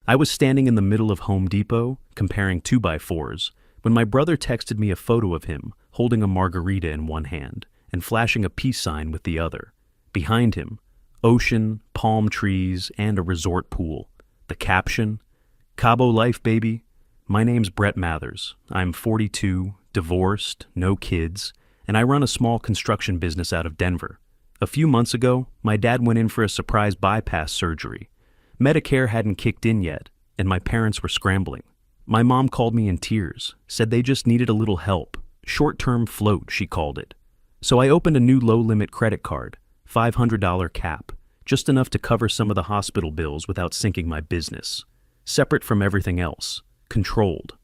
I was standing in the middle of Home Depot, comparing 2x4s, when my brother texted me a photo of him holding a margarita in one hand and flashing a peace sign with the other. Behind him, ocean, palm trees, and a resort pool. The caption, "Cabo life, baby. My name's Brett Mathers. I'm 42, divorced, no kids, and I run a small construction business out of Denver. A few months ago, my dad went in for a surprise bypass surgery. Medicare hadn't kicked in yet, and my parents were scrambling. My mom called me in tears, said they just needed a little help. Short-term float, she called it. So I opened a new low-limit credit card, $500 cap, just enough to cover some of the hospital bills without sinking my business. Separate from everything else. Controlled.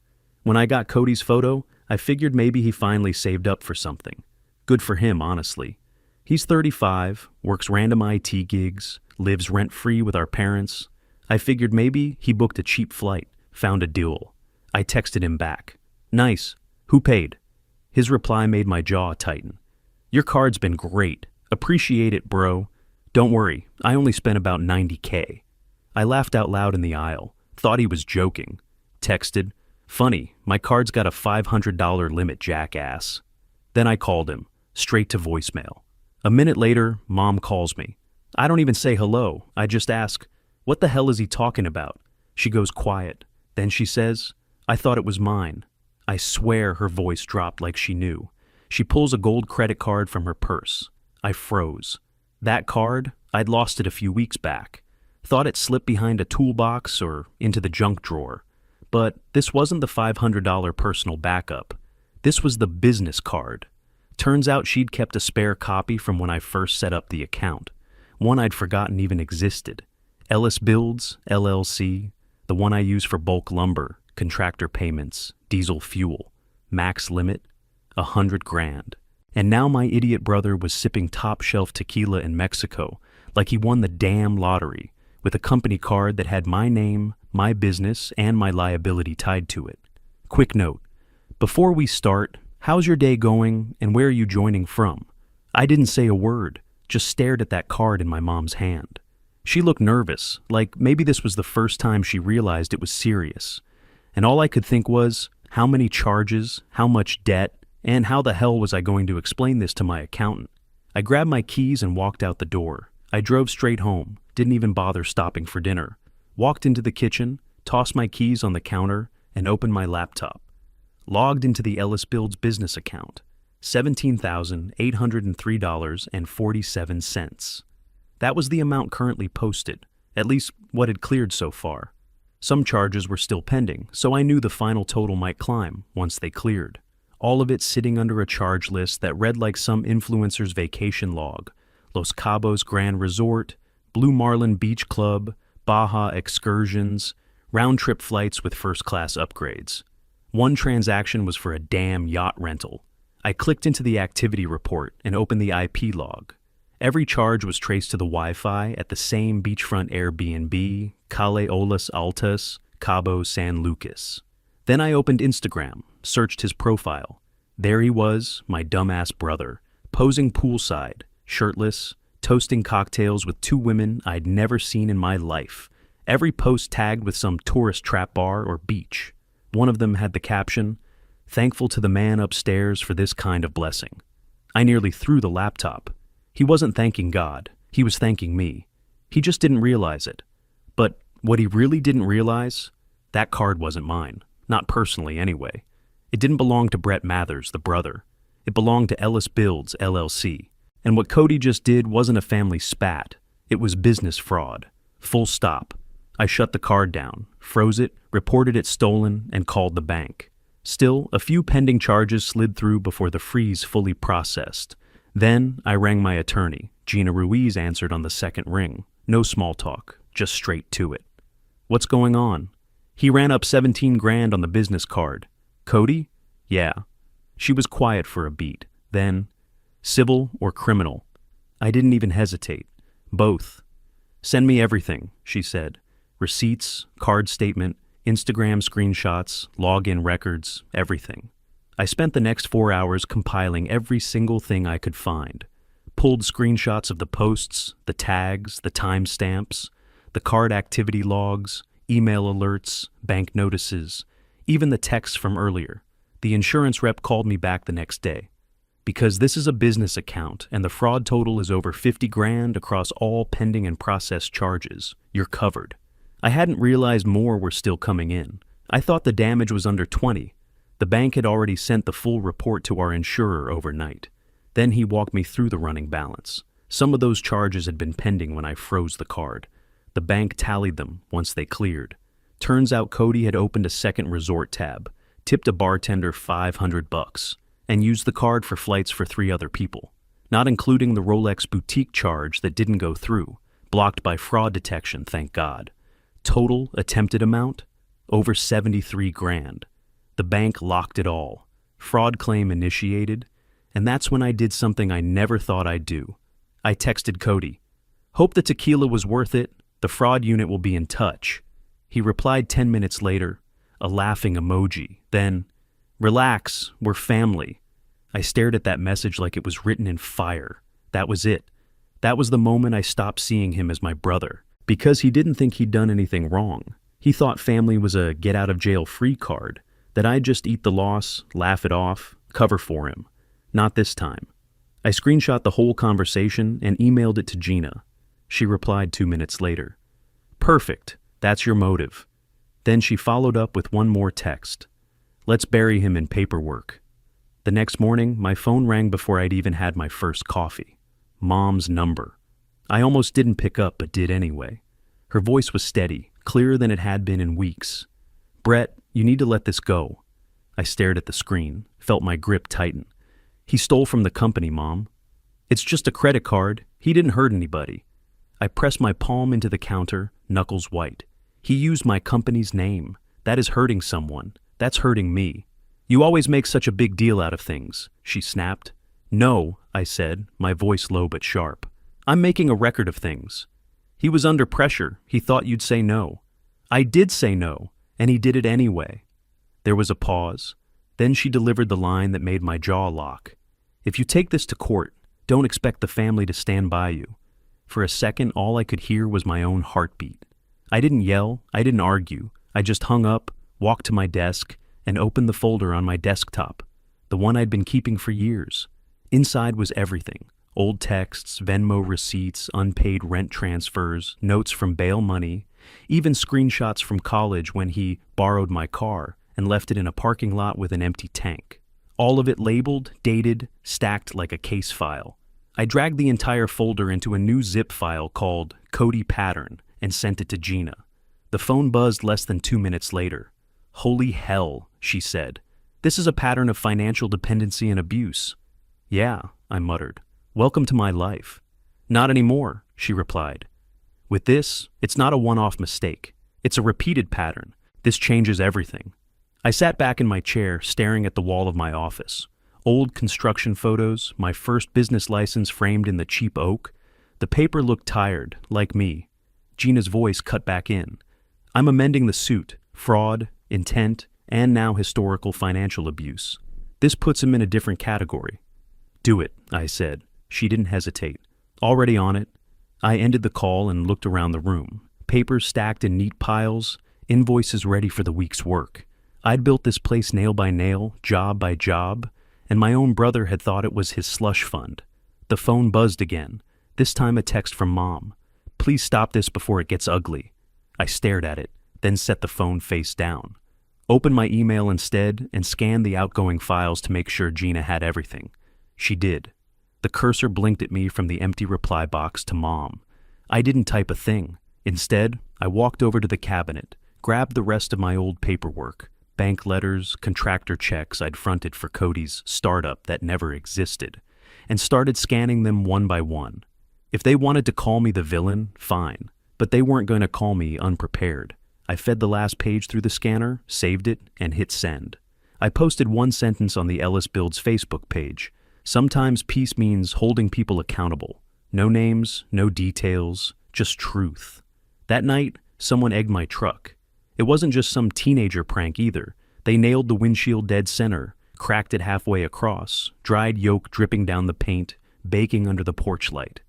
When I got Cody's photo, I figured maybe he finally saved up for something. Good for him, honestly. He's 35, works random IT gigs, lives rent-free with our parents. I figured maybe he booked a cheap flight, found a deal. I texted him back. Nice. Who paid? His reply made my jaw tighten. Your card's been great. Appreciate it, bro. Don't worry, I only spent about $90K. I laughed out loud in the aisle, thought he was joking. Texted, funny, my card's got a $500 limit, jackass. Then I called him, straight to voicemail. A minute later, Mom calls me. I don't even say hello, I just ask, what the hell is he talking about? She goes quiet. Then she says, I thought it was mine. I swear her voice dropped like she knew. She pulls a gold credit card from her purse. I froze. That card, I'd lost it a few weeks back. Thought it slipped behind a toolbox or into the junk drawer. But this wasn't the $500 personal backup. This was the business card. Turns out she'd kept a spare copy from when I first set up the account. One I'd forgotten even existed. Ellis Builds, LLC, the one I use for bulk lumber, contractor payments, diesel fuel, max limit, $100,000. And now my idiot brother was sipping top-shelf tequila in Mexico like he won the damn lottery, with a company card that had my name, my business, and my liability tied to it. Quick note, before we start, how's your day going and where are you joining from? I didn't say a word, just stared at that card in my mom's hand. She looked nervous, like maybe this was the first time she realized it was serious. And all I could think was, how many charges, how much debt, and how the hell was I going to explain this to my accountant? I grabbed my keys and walked out the door. I drove straight home, didn't even bother stopping for dinner. Walked into the kitchen, tossed my keys on the counter, and opened my laptop. Logged into the Ellis Builds business account. $17,803.47. That was the amount currently posted, at least what had cleared so far. Some charges were still pending, so I knew the final total might climb once they cleared. All of it sitting under a charge list that read like some influencer's vacation log. Los Cabos Grand Resort, Blue Marlin Beach Club, Baja excursions, round-trip flights with first-class upgrades. One transaction was for a damn yacht rental. I clicked into the activity report and opened the IP log. Every charge was traced to the Wi-Fi at the same beachfront Airbnb, Cale Olas Altas, Cabo San Lucas. Then I opened Instagram, searched his profile. There he was, my dumbass brother, posing poolside, shirtless, toasting cocktails with two women I'd never seen in my life. Every post tagged with some tourist trap bar or beach. One of them had the caption, "Thankful to the man upstairs for this kind of blessing." I nearly threw the laptop. He wasn't thanking God, he was thanking me. He just didn't realize it. But what he really didn't realize, that card wasn't mine. Not personally, anyway. It didn't belong to Brett Mathers, the brother. It belonged to Ellis Builds, LLC. And what Cody just did wasn't a family spat. It was business fraud. Full stop. I shut the card down, froze it, reported it stolen, and called the bank. Still, a few pending charges slid through before the freeze fully processed. Then, I rang my attorney. Gina Ruiz answered on the second ring. No small talk, just straight to it. What's going on? He ran up 17 grand on the business card. Cody? Yeah. She was quiet for a beat. Then, civil or criminal? I didn't even hesitate. Both. Send me everything, she said. Receipts, card statement, Instagram screenshots, login records, everything. I spent the next 4 hours compiling every single thing I could find. Pulled screenshots of the posts, the tags, the timestamps, the card activity logs, email alerts, bank notices, even the texts from earlier. The insurance rep called me back the next day. Because this is a business account and the fraud total is over 50 grand across all pending and processed charges, you're covered. I hadn't realized more were still coming in. I thought the damage was under 20. The bank had already sent the full report to our insurer overnight. Then he walked me through the running balance. Some of those charges had been pending when I froze the card. The bank tallied them once they cleared. Turns out Cody had opened a second resort tab, tipped a bartender $500, and used the card for flights for 3 other people, not including the Rolex boutique charge that didn't go through, blocked by fraud detection, thank God. Total attempted amount? Over 73 grand. The bank locked it all. Fraud claim initiated, and that's when I did something I never thought I'd do. I texted Cody. Hope the tequila was worth it. The fraud unit will be in touch. He replied 10 minutes later, a laughing emoji. Then, relax, we're family. I stared at that message like it was written in fire. That was it. That was the moment I stopped seeing him as my brother. Because he didn't think he'd done anything wrong. He thought family was a get-out-of-jail-free card, that I'd just eat the loss, laugh it off, cover for him. Not this time. I screenshot the whole conversation and emailed it to Gina. She replied 2 minutes later. Perfect. That's your motive. Then she followed up with one more text. Let's bury him in paperwork. The next morning, my phone rang before I'd even had my first coffee. Mom's number. I almost didn't pick up, but did anyway. Her voice was steady, clearer than it had been in weeks. Brett, you need to let this go. I stared at the screen, felt my grip tighten. He stole from the company, Mom. It's just a credit card. He didn't hurt anybody. I pressed my palm into the counter, knuckles white. He used my company's name. That is hurting someone. That's hurting me. You always make such a big deal out of things, she snapped. No, I said, my voice low but sharp. I'm making a record of things. He was under pressure. He thought you'd say no. I did say no, and he did it anyway. There was a pause. Then she delivered the line that made my jaw lock. If you take this to court, don't expect the family to stand by you. For a second, all I could hear was my own heartbeat. I didn't yell, I didn't argue. I just hung up, walked to my desk, and opened the folder on my desktop, the one I'd been keeping for years. Inside was everything. Old texts, Venmo receipts, unpaid rent transfers, notes from bail money, even screenshots from college when he borrowed my car and left it in a parking lot with an empty tank. All of it labeled, dated, stacked like a case file. I dragged the entire folder into a new zip file called Cody Pattern and sent it to Gina. The phone buzzed less than 2 minutes later. Holy hell, she said. This is a pattern of financial dependency and abuse. Yeah, I muttered. Welcome to my life. Not anymore, she replied. With this, it's not a one-off mistake. It's a repeated pattern. This changes everything. I sat back in my chair, staring at the wall of my office. Old construction photos, my first business license framed in the cheap oak. The paper looked tired, like me. Gina's voice cut back in. I'm amending the suit. Fraud, intent, and now historical financial abuse. This puts him in a different category. Do it, I said. She didn't hesitate. Already on it. I ended the call and looked around the room. Papers stacked in neat piles, invoices ready for the week's work. I'd built this place nail by nail, job by job, and my own brother had thought it was his slush fund. The phone buzzed again, this time a text from Mom. Please stop this before it gets ugly. I stared at it, then set the phone face down. Opened my email instead and scanned the outgoing files to make sure Gina had everything. She did. The cursor blinked at me from the empty reply box to Mom. I didn't type a thing. Instead, I walked over to the cabinet, grabbed the rest of my old paperwork, bank letters, contractor checks I'd fronted for Cody's startup that never existed, and started scanning them one by one. If they wanted to call me the villain, fine, but they weren't going to call me unprepared. I fed the last page through the scanner, saved it, and hit send. I posted one sentence on the Ellis Builds Facebook page. Sometimes peace means holding people accountable. No names, no details, just truth. That night, someone egged my truck. It wasn't just some teenager prank either. They nailed the windshield dead center, cracked it halfway across, dried yolk dripping down the paint, baking under the porch light.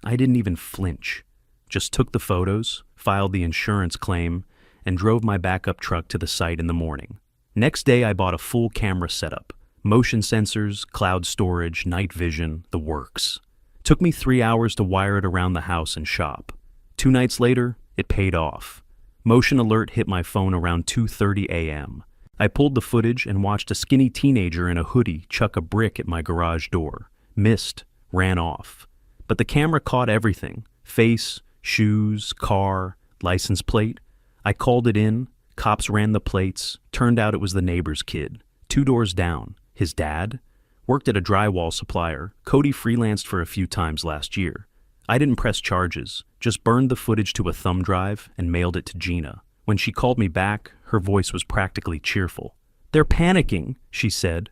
I didn't even flinch. Just took the photos, filed the insurance claim, and drove my backup truck to the site in the morning. Next day, I bought a full camera setup. Motion sensors, cloud storage, night vision, the works. Took me 3 hours to wire it around the house and shop. 2 nights later, it paid off. Motion alert hit my phone around 2:30 a.m. I pulled the footage and watched a skinny teenager in a hoodie chuck a brick at my garage door. Missed, ran off. But the camera caught everything. Face, shoes, car, license plate. I called it in, cops ran the plates, turned out it was the neighbor's kid. 2 doors down. His dad? Worked at a drywall supplier. Cody freelanced for a few times last year. I didn't press charges, just burned the footage to a thumb drive and mailed it to Gina. When she called me back, her voice was practically cheerful. "They're panicking," she said.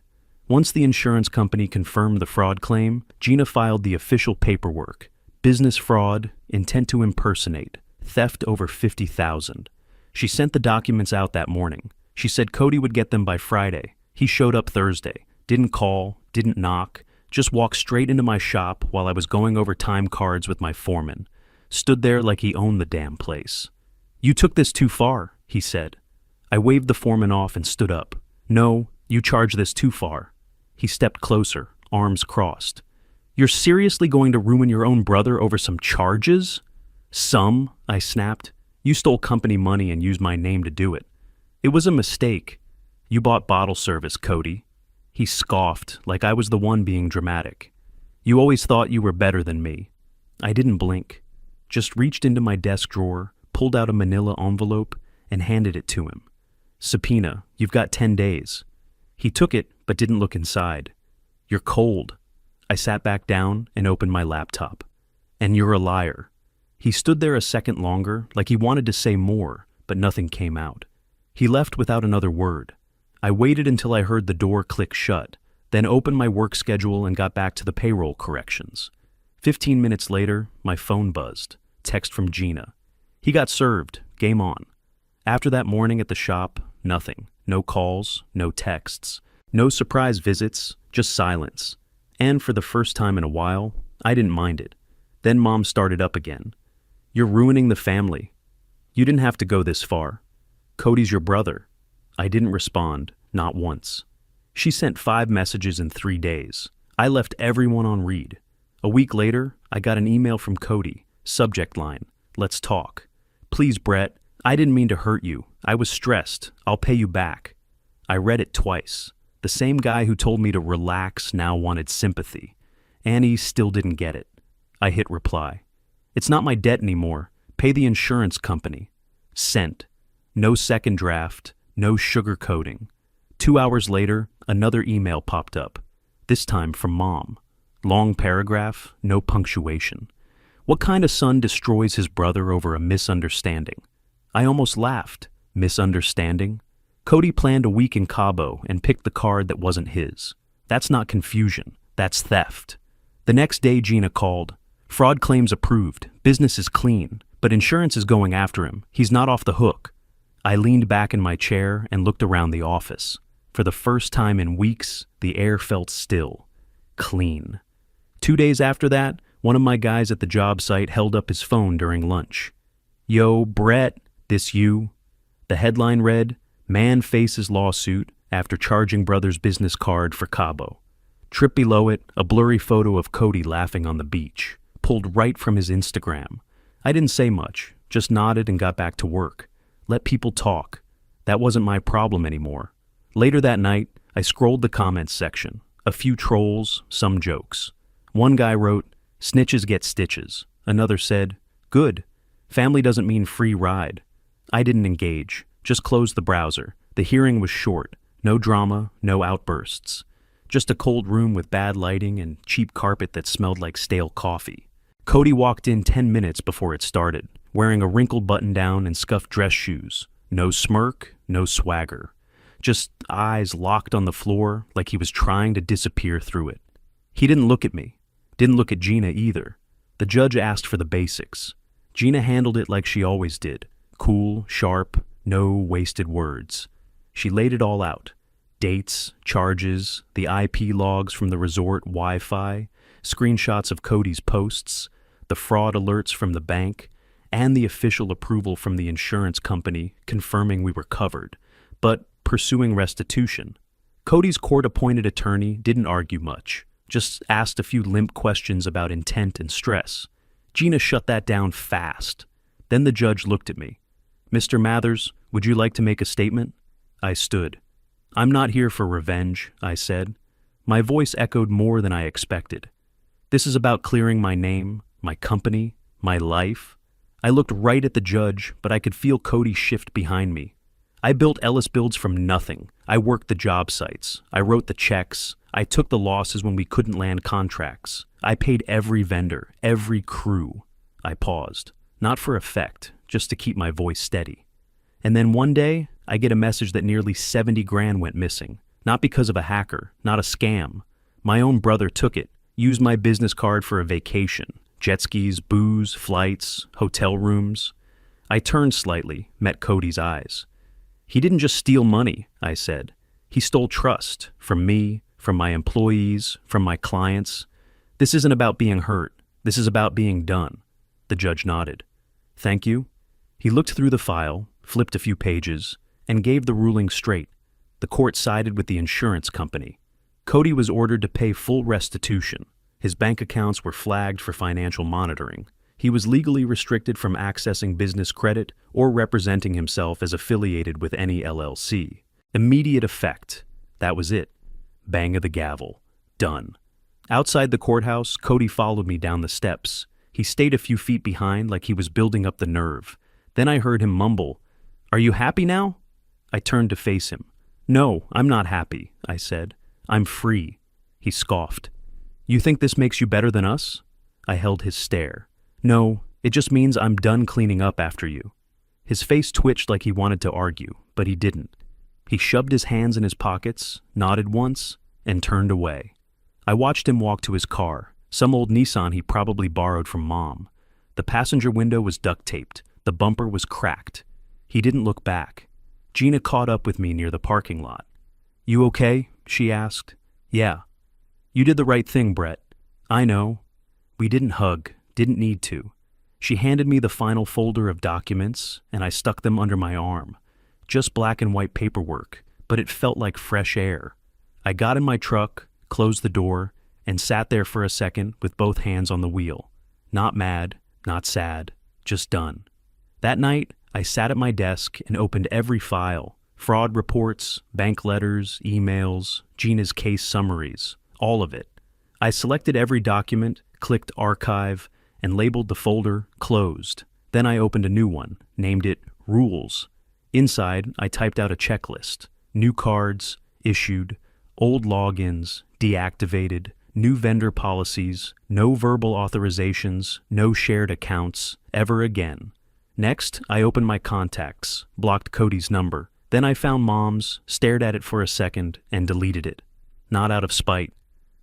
Once the insurance company confirmed the fraud claim, Gina filed the official paperwork. Business fraud, intent to impersonate, theft over $50,000. She sent the documents out that morning. She said Cody would get them by Friday. He showed up Thursday, didn't call, didn't knock, just walked straight into my shop while I was going over time cards with my foreman. Stood there like he owned the damn place. "You took this too far," he said. I waved the foreman off and stood up. "No, you charge this too far." He stepped closer, arms crossed. "You're seriously going to ruin your own brother over some charges?" "Some," I snapped. "You stole company money and used my name to do it. It was a mistake. You bought bottle service, Cody." He scoffed, like I was the one being dramatic. "You always thought you were better than me." I didn't blink. Just reached into my desk drawer, pulled out a manila envelope, and handed it to him. "Subpoena, you've got 10 days. He took it, but didn't look inside. "You're cold." I sat back down and opened my laptop. "And you're a liar." He stood there a second longer, like he wanted to say more, but nothing came out. He left without another word. I waited until I heard the door click shut, then opened my work schedule and got back to the payroll corrections. 15 minutes later, my phone buzzed. Text from Gina. "He got served. Game on." After that morning at the shop, nothing. No calls, no texts, no surprise visits, just silence. And for the first time in a while, I didn't mind it. Then Mom started up again. "You're ruining the family. You didn't have to go this far. Cody's your brother." I didn't respond, not once. She sent 5 messages in 3 days. I left everyone on read. A week later, I got an email from Cody. Subject line, "Let's talk." "Please, Brett, I didn't mean to hurt you. I was stressed. I'll pay you back." I read it twice. The same guy who told me to relax now wanted sympathy. Annie still didn't get it. I hit reply. "It's not my debt anymore. Pay the insurance company." Sent. No second draft. No sugarcoating. 2 hours later, another email popped up. This time from Mom. Long paragraph, no punctuation. What kind of son destroys his brother over a misunderstanding? I almost laughed. Misunderstanding? Cody planned a week in Cabo and picked the card that wasn't his. That's not confusion. That's theft. The next day, Gina called. "Fraud claims approved. Business is clean. But insurance is going after him. He's not off the hook." I leaned back in my chair and looked around the office. For the first time in weeks, the air felt still. Clean. 2 days after that, one of my guys at the job site held up his phone during lunch. "Yo, Brett, this you?" The headline read, "Man faces lawsuit after charging brother's business card for Cabo." Trip below it, a blurry photo of Cody laughing on the beach, pulled right from his Instagram. I didn't say much, just nodded and got back to work. Let people talk. That wasn't my problem anymore. Later that night, I scrolled the comments section. A few trolls, some jokes. One guy wrote, "Snitches get stitches." Another said, "Good. Family doesn't mean free ride." I didn't engage, just closed the browser. The hearing was short. No drama, no outbursts. Just a cold room with bad lighting and cheap carpet that smelled like stale coffee. Cody walked in 10 minutes before it started, wearing a wrinkled button-down and scuffed dress shoes. No smirk, no swagger. Just eyes locked on the floor like he was trying to disappear through it. He didn't look at me. Didn't look at Gina either. The judge asked for the basics. Gina handled it like she always did. Cool, sharp, no wasted words. She laid it all out. Dates, charges, the IP logs from the resort Wi-Fi, screenshots of Cody's posts, the fraud alerts from the bank, and the official approval from the insurance company confirming we were covered, but pursuing restitution. Cody's court-appointed attorney didn't argue much, just asked a few limp questions about intent and stress. Gina shut that down fast. Then the judge looked at me. "Mr. Mathers, would you like to make a statement?" I stood. "I'm not here for revenge," I said. My voice echoed more than I expected. "This is about clearing my name, my company, my life." I looked right at the judge, but I could feel Cody shift behind me. I built Ellis Builds from nothing. I worked the job sites. I wrote the checks. I took the losses when we couldn't land contracts. I paid every vendor, every crew. I paused, not for effect, just to keep my voice steady. And then one day, I get a message that nearly 70 grand went missing. Not because of a hacker, not a scam. My own brother took it, used my business card for a vacation. Jet skis, booze, flights, hotel rooms. I turned slightly, met Cody's eyes. "He didn't just steal money," I said. "He stole trust, from me, from my employees, from my clients. This isn't about being hurt. This is about being done." The judge nodded. "Thank you." He looked through the file, flipped a few pages, and gave the ruling straight. The court sided with the insurance company. Cody was ordered to pay full restitution. His bank accounts were flagged for financial monitoring. He was legally restricted from accessing business credit or representing himself as affiliated with any LLC. Immediate effect. That was it. Bang of the gavel. Done. Outside the courthouse, Cody followed me down the steps. He stayed a few feet behind like he was building up the nerve. Then I heard him mumble, "Are you happy now?" I turned to face him. "No, I'm not happy," I said. "I'm free." He scoffed. "You think this makes you better than us?" I held his stare. "No, it just means I'm done cleaning up after you." His face twitched like he wanted to argue, but he didn't. He shoved his hands in his pockets, nodded once, and turned away. I watched him walk to his car, some old Nissan he probably borrowed from Mom. The passenger window was duct-taped. The bumper was cracked. He didn't look back. Gina caught up with me near the parking lot. "You okay?" she asked. "Yeah." "You did the right thing, Brett." "I know." We didn't hug, didn't need to. She handed me the final folder of documents, and I stuck them under my arm. Just black and white paperwork, but it felt like fresh air. I got in my truck, closed the door, and sat there for a second with both hands on the wheel. Not mad, not sad, just done. That night, I sat at my desk and opened every file. Fraud reports, bank letters, emails, Gina's case summaries, all of it. I selected every document, clicked Archive, and labeled the folder Closed. Then I opened a new one, named it Rules. Inside, I typed out a checklist. New cards, issued, old logins, deactivated, new vendor policies, no verbal authorizations, no shared accounts, ever again. Next, I opened my contacts, blocked Cody's number. Then I found Mom's, stared at it for a second, and deleted it. Not out of spite.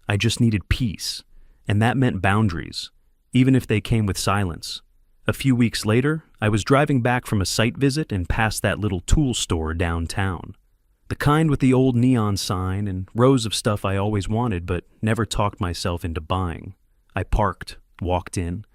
I just needed peace. And that meant boundaries, even if they came with silence. A few weeks later, I was driving back from a site visit and passed that little tool store downtown. The kind with the old neon sign and rows of stuff I always wanted but never talked myself into buying. I parked, walked in,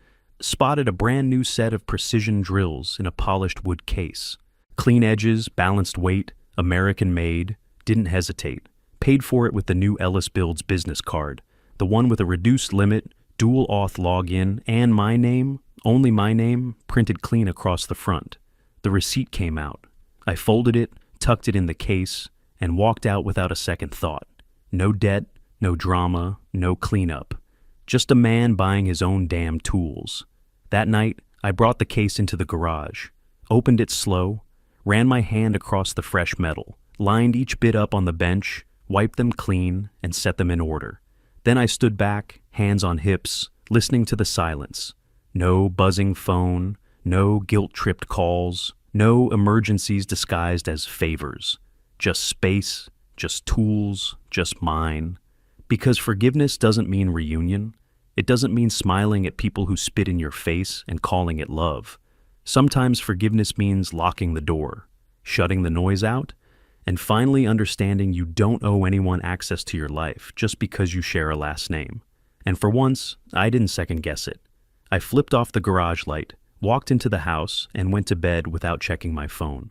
spotted a brand new set of precision drills in a polished wood case. Clean edges, balanced weight, American-made, didn't hesitate. Paid for it with the new Ellis Builds business card, the one with a reduced limit, dual auth login, and my name, only my name, printed clean across the front. The receipt came out. I folded it, tucked it in the case, and walked out without a second thought. No debt, no drama, no cleanup. Just a man buying his own damn tools. That night, I brought the case into the garage, opened it slow, ran my hand across the fresh metal, lined each bit up on the bench, wiped them clean, and set them in order. Then I stood back, hands on hips, listening to the silence. No buzzing phone, no guilt-tripped calls, no emergencies disguised as favors. Just space, just tools, just mine. Because forgiveness doesn't mean reunion. It doesn't mean smiling at people who spit in your face and calling it love. Sometimes forgiveness means locking the door, shutting the noise out, and finally understanding you don't owe anyone access to your life just because you share a last name. And for once, I didn't second guess it. I flipped off the garage light, walked into the house, and went to bed without checking my phone.